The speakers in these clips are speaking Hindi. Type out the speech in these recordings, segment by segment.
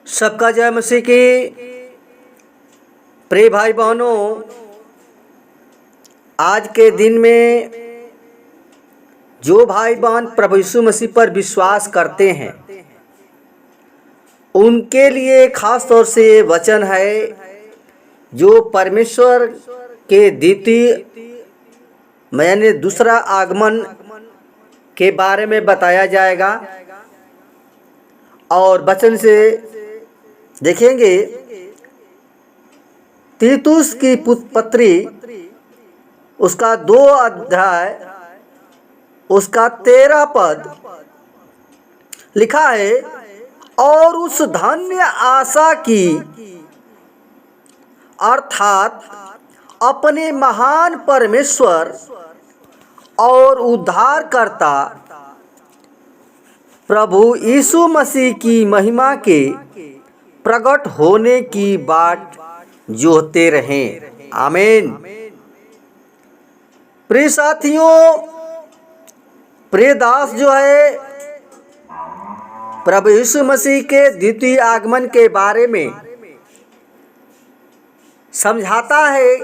सबका जय मसीह की। प्रिय भाई बहनों, आज के दिन में जो भाई बहन प्रभु यीशु मसीह पर विश्वास करते हैं उनके लिए खास तौर से ये वचन है जो परमेश्वर के द्वितीय यानी दूसरा आगमन के बारे में बताया जाएगा। और वचन से देखेंगे तीतुस की पत्री उसका 2 अध्याय उसका 13 पद लिखा है, और उस धन्य आशा की अर्थात अपने महान परमेश्वर और उद्धारकर्ता प्रभु यीशु मसीह की महिमा के प्रकट होने की बाट जोहते रहें। आमीन। प्रिय साथियों, प्रिय दास जो है प्रभु यीशु मसीह के द्वितीय आगमन के बारे में समझाता है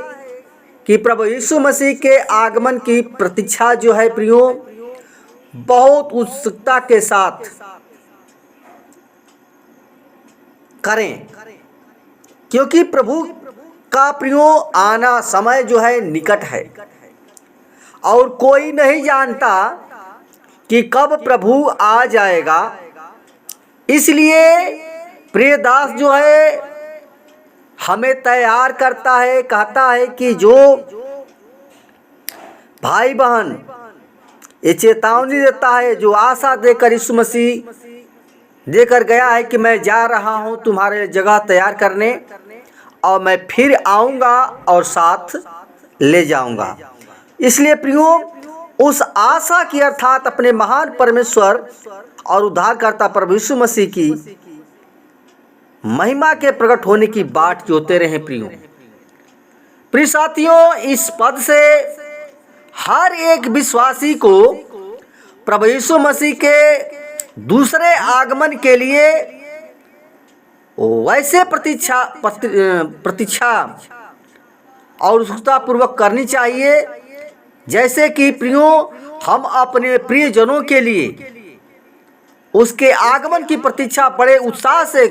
कि प्रभु यीशु मसीह के आगमन की प्रतीक्षा जो है प्रियो बहुत उत्सुकता के साथ करें, क्योंकि प्रभु का प्रियो आना समय जो है निकट है और कोई नहीं जानता कि कब प्रभु आ जाएगा। इसलिए प्रिय दास जो है हमें तैयार करता है, कहता है कि जो भाई बहन ये चेतावनी देता है, जो आशा देकर यीशु मसीह देकर गया है कि मैं जा रहा हूं तुम्हारे जगह तैयार करने और मैं फिर आऊंगा और साथ ले जाऊंगा। इसलिए प्रियो उस आशा की अर्थात अपने महान परमेश्वर और उद्धारकर्ता प्रभु यीशु मसीह की महिमा के प्रकट होने की बाट जोते रहे। प्रिय साथियों, इस पद से हर एक विश्वासी को प्रभु यीशु मसीह के दूसरे आगमन के लिए वैसे प्रतीक्षा और उत्सुकता पूर्वक करनी चाहिए जैसे कि प्रियो हम अपने प्रियजनों के लिए उसके आगमन की प्रतीक्षा बड़े उत्साह से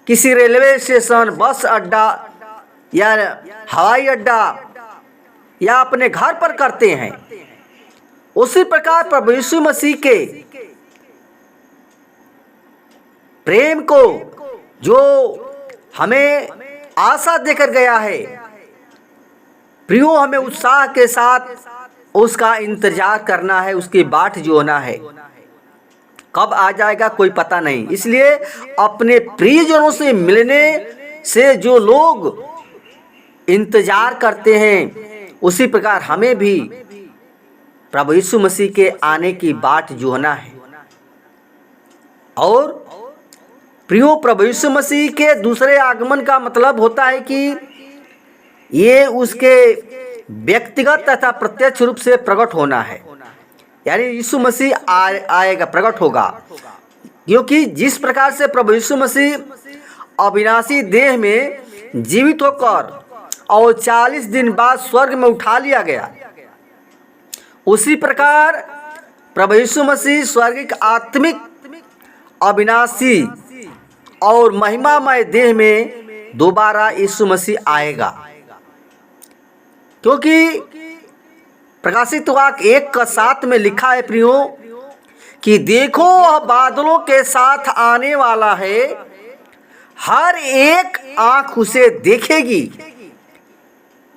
किसी रेलवे स्टेशन, बस अड्डा या हवाई अड्डा या अपने घर पर करते हैं। उसी प्रकार प्रभु यीशु मसीह के प्रेम को जो हमें आशा देकर गया है प्रियो हमें उत्साह के साथ उसका इंतजार करना है, उसकी बाट जोना है। कब आ जाएगा कोई पता नहीं। इसलिए अपने प्रियजनों से मिलने से जो लोग इंतजार करते हैं उसी प्रकार हमें भी प्रभु यीशु मसीह के आने की बाट जोहना है। और प्रियो प्रभु यीशु मसीह के दूसरे आगमन का मतलब होता है कि ये उसके व्यक्तिगत तथा प्रत्यक्ष रूप से प्रकट होना है, यानी यीशु मसीह आएगा, प्रकट होगा। क्योंकि जिस प्रकार से प्रभु यीशु मसीह अविनाशी देह में जीवित होकर और 40 दिन बाद स्वर्ग में उठा लिया गया, उसी प्रकार प्रभु यीशु मसीह स्वर्गिक आत्मिक अविनाशी और महिमामय देह में दोबारा यीशु मसीह आएगा। क्योंकि प्रकाशित वाक्य 1:7 में लिखा है प्रियो कि देखो वह बादलों के साथ आने वाला है, हर एक आंख उसे देखेगी,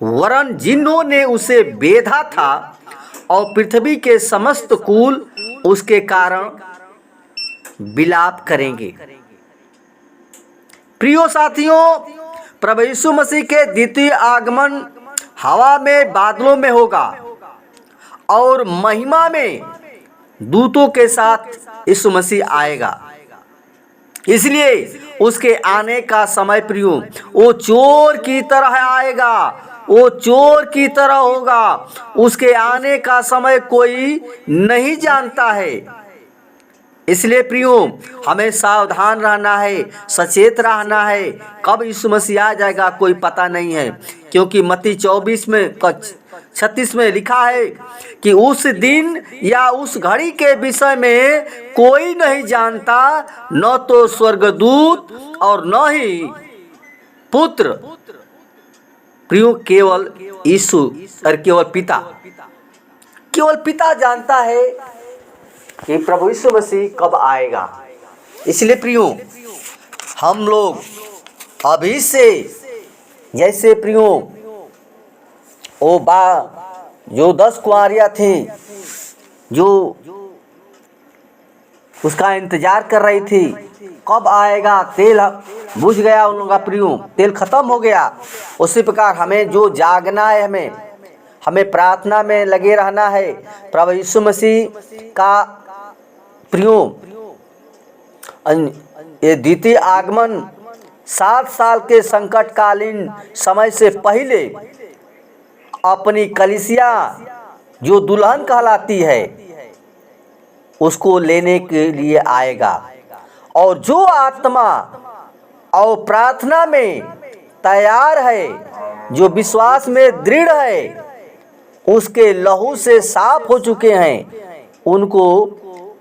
वरन जिन्होंने उसे बेधा था और पृथ्वी के समस्त कुल उसके कारण विलाप करेंगे। प्रियो साथियों, प्रभु यीशु मसीह के द्वितीय आगमन हवा में, बादलों में होगा और महिमा में दूतों के साथ यीशु मसीह आएगा। इसलिए उसके आने का समय प्रियो वो चोर की तरह आएगा, वो चोर की तरह होगा। उसके आने का समय कोई नहीं जानता है। इसलिए प्रियो हमें सावधान रहना है, सचेत रहना है। कब यीशु मसीह आ जाएगा कोई पता नहीं है, क्योंकि मत्ती 24 में 36 में लिखा है कि उस दिन या उस घड़ी के विषय में कोई नहीं जानता, न तो स्वर्गदूत और न ही पुत्र, प्रियो केवल यीशु और केवल पिता जानता है कि प्रभु यीशु मसीह कब आएगा। इसलिए प्रियो हम लोग अभी से, जैसे प्रियो जो 10 कुंवारियाँ थी जो उसका इंतजार कर रही थी, कब आएगा, तेल बुझ गया उन लोगों का प्रियो, तेल खत्म हो गया। उसी प्रकार हमें जो जागना है, हमें प्रार्थना में लगे रहना है। प्रभु यीशु मसीह का प्रियो ये द्वितीय आगमन 7 साल के संकटकालीन समय से पहले अपनी कलीसिया जो दुल्हन कहलाती है उसको लेने के लिए आएगा। और जो आत्मा और प्रार्थना में तैयार है, जो विश्वास में दृढ़ है, उसके लहू से साफ हो चुके हैं, उनको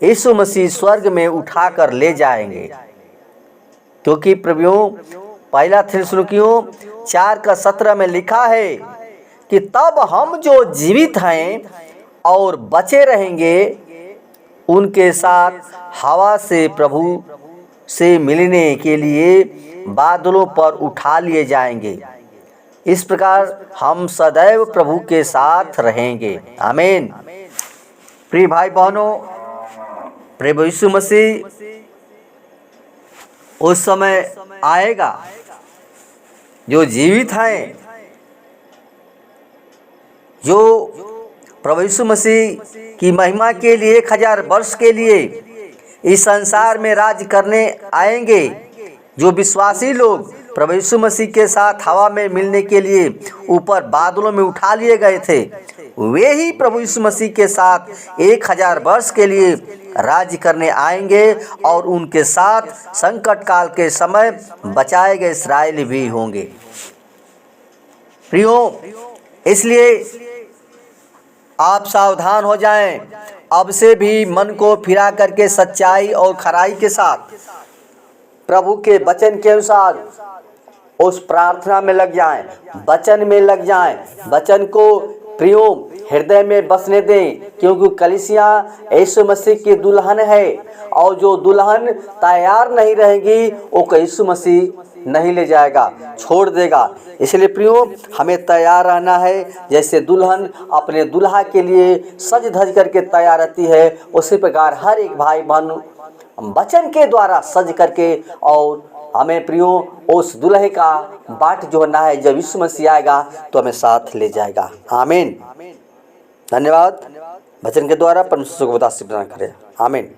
यीशु मसीह स्वर्ग में उठाकर ले जाएंगे। क्योंकि प्रभुओं पहला थिस्सलुनीकियों 4:17 में लिखा है कि तब हम जो जीवित हैं और बचे रहेंगे उनके साथ हवा से प्रभु से मिलने के लिए बादलों पर उठा लिए जाएंगे। इस प्रकार हम सदैव प्रभु के साथ रहेंगे। आमीन। प्रिय भाई बहनों, प्रभु यीशु मसीह उस समय आएगा, जो जीवित हैं, जो प्रभु यीशु मसीह की महिमा के लिए 1000 वर्ष के लिए इस संसार में राज करने आएंगे। जो विश्वासी लोग प्रभु यीशु मसीह के साथ हवा में मिलने के लिए ऊपर बादलों में उठा लिए गए थे, वे ही प्रभु यीशु मसीह के साथ 1000 वर्ष के लिए राज करने आएंगे और उनके साथ संकट काल के समय बचाए गए इस्राएली भी होंगे। प्रियो, इसलिए आप सावधान हो जाएं। अब से भी मन को फिरा करके सच्चाई और खराई के साथ प्रभु के वचन के अनुसार उस प्रार्थना में लग जाएं, वचन में लग जाएं, वचन को प्रियो हृदय में बसने दें। क्योंकि कलीसिया यीशु मसीह की दुल्हन है और जो दुल्हन तैयार नहीं रहेगी वो यीशु मसीह नहीं ले जाएगा, छोड़ देगा। इसलिए प्रियो हमें तैयार रहना है। जैसे दुल्हन अपने दुल्हा के लिए सज धज करके तैयार रहती है, उसी प्रकार हर एक भाई बहन वचन के द्वारा सज करके और हमें प्रियो उस दुल्हे का बाट जोड़ना है। जब यीशु मसीह आएगा तो हमें साथ ले जाएगा। आमीन। धन्यवाद। वचन के द्वारा परमेश्वर को बता प्रदान करें। आमीन।